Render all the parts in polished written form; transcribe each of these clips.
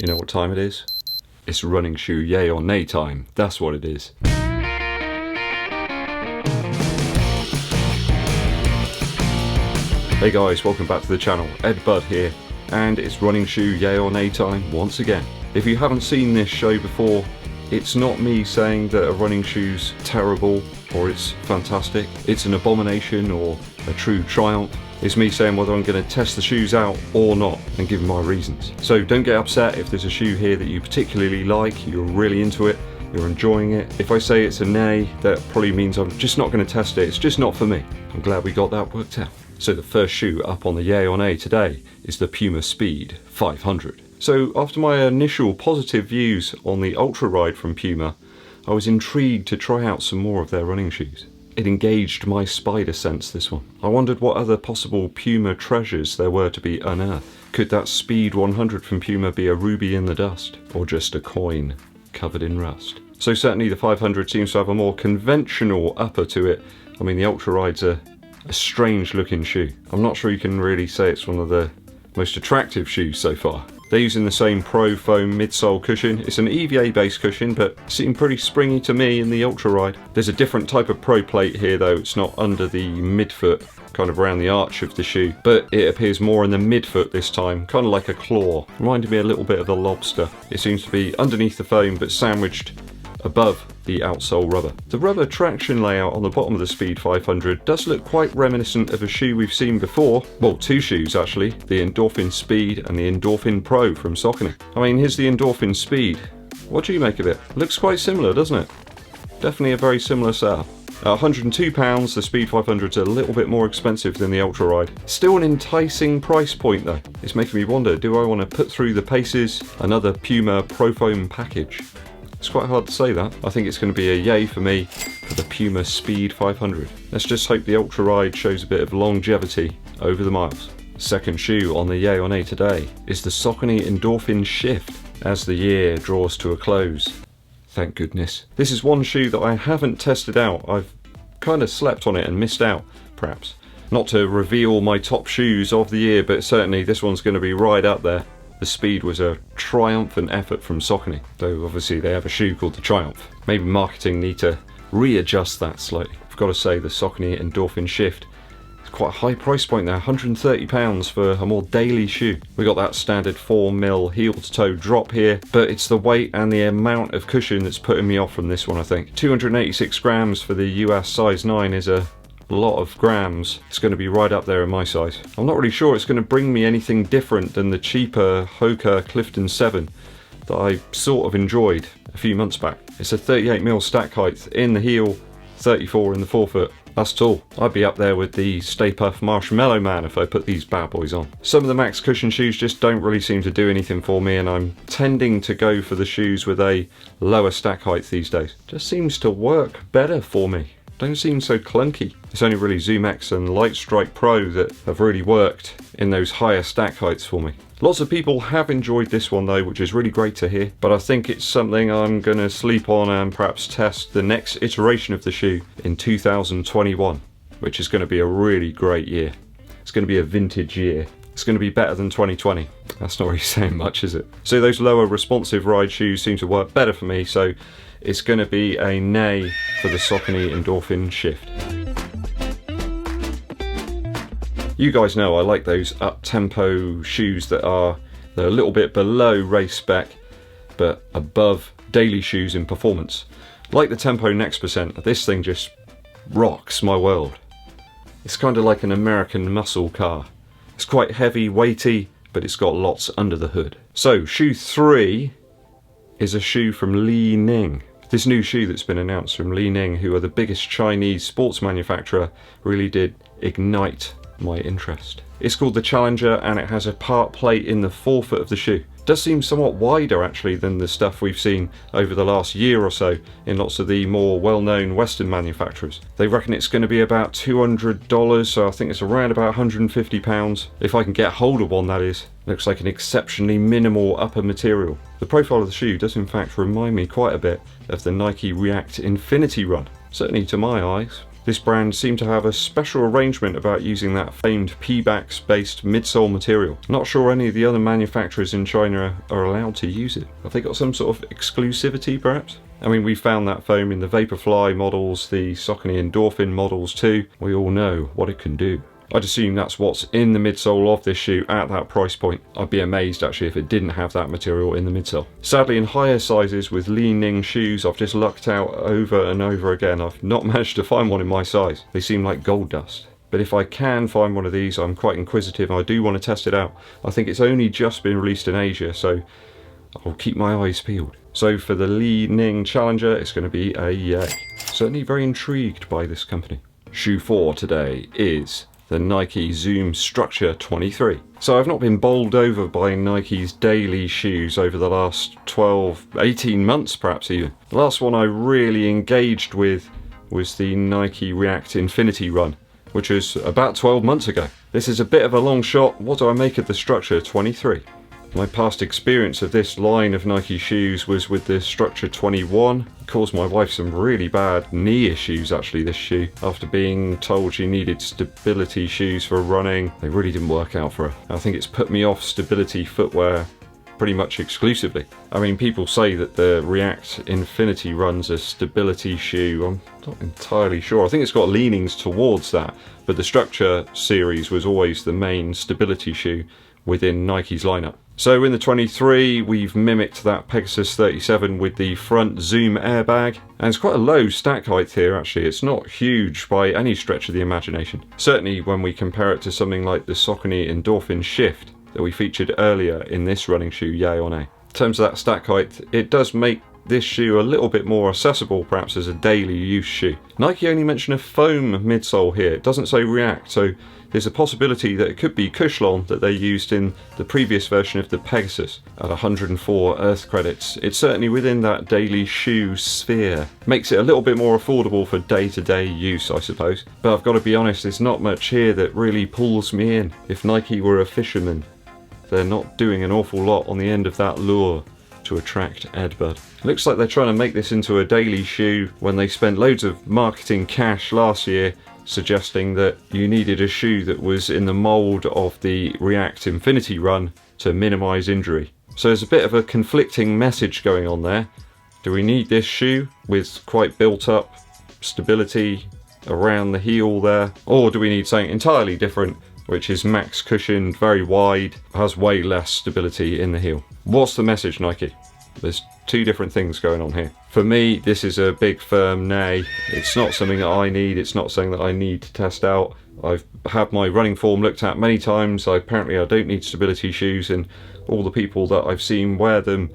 You know what time it is? It's running shoe yay or nay time. That's what it is. Hey guys, welcome back to the channel. EDDBUD here, and it's running shoe yay or nay time once again. If you haven't seen this show before, it's not me saying that a running shoe's terrible or it's fantastic. It's an abomination or a true triumph. It's me saying whether I'm going to test the shoes out or not and give my reasons. So don't get upset if there's a shoe here that you particularly like, you're really into it, you're enjoying it. If I say it's a nay, that probably means I'm just not going to test it. It's just not for me. I'm glad we got that worked out. So the first shoe up on the yay or nay today is the Puma Speed 500. So after my initial positive views on the Ultra Ride from Puma, I was intrigued to try out some more of their running shoes. It engaged my spider sense, this one. I wondered what other possible Puma treasures there were to be unearthed. Could that Speed 100 from Puma be a ruby in the dust, or just a coin covered in rust? So certainly the 500 seems to have a more conventional upper to it. I mean, the Ultra Ride's a strange looking shoe. I'm not sure you can really say it's one of the most attractive shoes so far. They're using the same Pro Foam midsole cushion. It's an EVA based cushion, but seemed pretty springy to me in the Ultra Ride. There's a different type of Pro plate here though. It's not under the midfoot, kind of around the arch of the shoe, but it appears more in the midfoot this time, kind of like a claw. Reminded me a little bit of the lobster. It seems to be underneath the foam but sandwiched above the outsole rubber. The rubber traction layout on the bottom of the Speed 500 does look quite reminiscent of a shoe we've seen before. Well, two shoes actually, the Endorphin Speed and the Endorphin Pro from Saucony. I mean, here's the Endorphin Speed. What do you make of it? Looks quite similar, doesn't it? Definitely a very similar setup. At £102, the Speed 500's a little bit more expensive than the Ultra Ride. Still an enticing price point though. It's making me wonder, do I want to put through the paces another Puma Pro Foam package? It's quite hard to say that. I think it's going to be a yay for me for the Puma Speed 500. Let's just hope the Ultra Ride shows a bit of longevity over the miles. Second shoe on the yay or nay today is the Saucony Endorphin Shift as the year draws to a close. Thank goodness. This is one shoe that I haven't tested out. I've kind of slept on it and missed out, perhaps. Not to reveal my top shoes of the year, but certainly this one's going to be right up there. The Speed was a triumphant effort from Saucony, though obviously they have a shoe called the Triumph. Maybe marketing need to readjust that slightly. I've got to say the Saucony Endorphin Shift is quite a high price point there, £130 for a more daily shoe. We got that standard 4mm heel to toe drop here, but it's the weight and the amount of cushion that's putting me off from this one, I think. 286 grams for the US size 9 is a lot of grams. It's going to be right up there in my size. I'm not really sure it's going to bring me anything different than the cheaper Hoka Clifton 7 that I sort of enjoyed a few months back. It's a 38mm stack height in the heel, 34 in the forefoot. That's tall. I'd be up there with the Stay Puft Marshmallow Man if I put these bad boys on. Some of the Max Cushion shoes just don't really seem to do anything for me, and I'm tending to go for the shoes with a lower stack height these days. Just seems to work better for me. Don't seem so clunky. It's only really Zoom X and Light Strike Pro that have really worked in those higher stack heights for me. Lots of people have enjoyed this one though, which is really great to hear, but I think it's something I'm going to sleep on and perhaps test the next iteration of the shoe in 2021, which is going to be a really great year. It's going to be a vintage year. It's going to be better than 2020. That's not really saying much, is it? So those lower responsive ride shoes seem to work better for me, so it's going to be a nay for the Saucony Endorphin Shift. You guys know I like those up-tempo shoes that are a little bit below race spec, but above daily shoes in performance. Like the Tempo Next Percent, this thing just rocks my world. It's kind of like an American muscle car. It's quite heavy, weighty, but it's got lots under the hood. So, shoe 3 is a shoe from Li-Ning. This new shoe that's been announced from Li-Ning, who are the biggest Chinese sports manufacturer, really did ignite my interest. It's called the Challenger, and it has a part plate in the forefoot of the shoe. It does seem somewhat wider actually than the stuff we've seen over the last year or so in lots of the more well-known Western manufacturers. They reckon it's going to be about $200, so I think it's around about £150 if I can get hold of one, that is. Looks like an exceptionally minimal upper material. The profile of the shoe does in fact remind me quite a bit of the Nike React Infinity Run. Certainly to my eyes. This brand seemed to have a special arrangement about using that famed Pebax based midsole material. Not sure any of the other manufacturers in China are allowed to use it. Have they got some sort of exclusivity perhaps? I mean, we found that foam in the Vaporfly models, the Saucony Endorphin models too. We all know what it can do. I'd assume that's what's in the midsole of this shoe at that price point. I'd be amazed actually if it didn't have that material in the midsole. Sadly, in higher sizes with Li-Ning shoes, I've just lucked out over and over again. I've not managed to find one in my size. They seem like gold dust. But if I can find one of these, I'm quite inquisitive and I do want to test it out. I think it's only just been released in Asia, so I'll keep my eyes peeled. So for the Li-Ning Challenger, it's going to be a yay. Certainly very intrigued by this company. Shoe 4 today is the Nike Zoom Structure 23. So I've not been bowled over by Nike's daily shoes over the last 12, 18 months perhaps even. The last one I really engaged with was the Nike React Infinity Run, which was about 12 months ago. This is a bit of a long shot. What do I make of the Structure 23? My past experience of this line of Nike shoes was with the Structure 21. It caused my wife some really bad knee issues actually, this shoe. After being told she needed stability shoes for running, they really didn't work out for her. I think it's put me off stability footwear pretty much exclusively. I mean, people say that the React Infinity Run's a stability shoe. I'm not entirely sure. I think it's got leanings towards that, but the Structure series was always the main stability shoe within Nike's lineup. So in the 23, we've mimicked that Pegasus 37 with the front Zoom airbag, and it's quite a low stack height here actually. It's not huge by any stretch of the imagination. Certainly when we compare it to something like the Saucony Endorphin Shift that we featured earlier in this Running Shoe Yea or Nay. In terms of that stack height, it does make this shoe a little bit more accessible perhaps as a daily use shoe. Nike only mention a foam midsole here. It doesn't say React, so there's a possibility that it could be Cushlon that they used in the previous version of the Pegasus at 104 Earth credits. It's certainly within that daily shoe sphere. Makes it a little bit more affordable for day-to-day use, I suppose. But I've got to be honest, there's not much here that really pulls me in. If Nike were a fisherman, they're not doing an awful lot on the end of that lure to attract EDDBUD. Looks like they're trying to make this into a daily shoe when they spent loads of marketing cash last year suggesting that you needed a shoe that was in the mould of the React Infinity Run to minimise injury. So there's a bit of a conflicting message going on there. Do we need this shoe with quite built up stability around the heel there? Or do we need something entirely different, which is max cushioned, very wide, has way less stability in the heel? What's the message, Nike? There's two different things going on here. For me, this is a big firm nay. It's not something that I need. It's not something that I need to test out. I've had my running form looked at many times. Apparently I don't need stability shoes, and all the people that I've seen wear them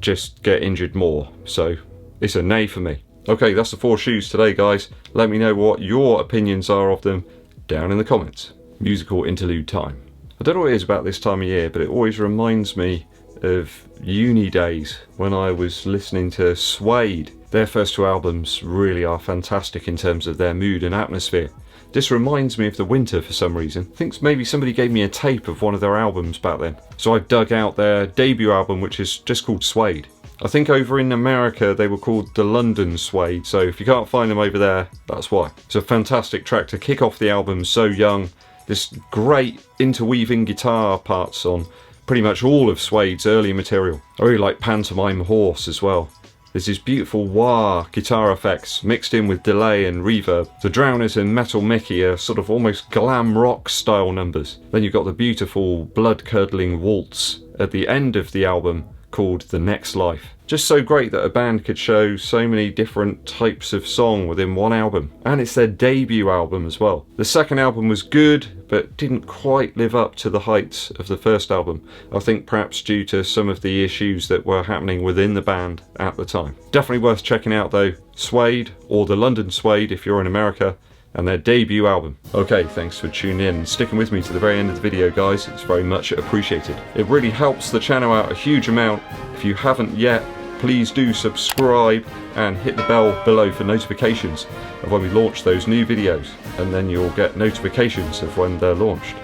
just get injured more. So it's a nay for me. Okay, that's the 4 shoes today, guys. Let me know what your opinions are of them down in the comments. Musical interlude time. I don't know what it is about this time of year, but it always reminds me of uni days when I was listening to Suede. Their first 2 albums really are fantastic in terms of their mood and atmosphere. This reminds me of the winter for some reason. I think maybe somebody gave me a tape of one of their albums back then. So I've dug out their debut album, which is just called Suede. I think over in America they were called the London Suede, so if you can't find them over there, that's why. It's a fantastic track to kick off the album so young. This great interweaving guitar parts on pretty much all of Suede's early material. I really like Pantomime Horse as well. There's these beautiful wah guitar effects mixed in with delay and reverb. The Drowners and Metal Mickey are sort of almost glam rock style numbers. Then you've got the beautiful blood-curdling waltz at the end of the album called The Next Life. Just so great that a band could show so many different types of song within one album. And it's their debut album as well. The second album was good, but didn't quite live up to the heights of the first album. I think perhaps due to some of the issues that were happening within the band at the time. Definitely worth checking out though. Suede, or the London Suede if you're in America, and their debut album. Okay, thanks for tuning in and sticking with me to the very end of the video, guys. It's very much appreciated. It really helps the channel out a huge amount. If you haven't yet, please do subscribe and hit the bell below for notifications of when we launch those new videos, and then you'll get notifications of when they're launched.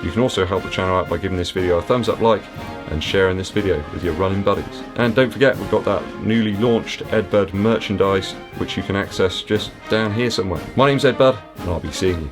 You can also help the channel out by giving this video a thumbs up like and sharing this video with your running buddies. And don't forget, we've got that newly launched EDDBUD merchandise which you can access just down here somewhere. My name's EDDBUD and I'll be seeing you.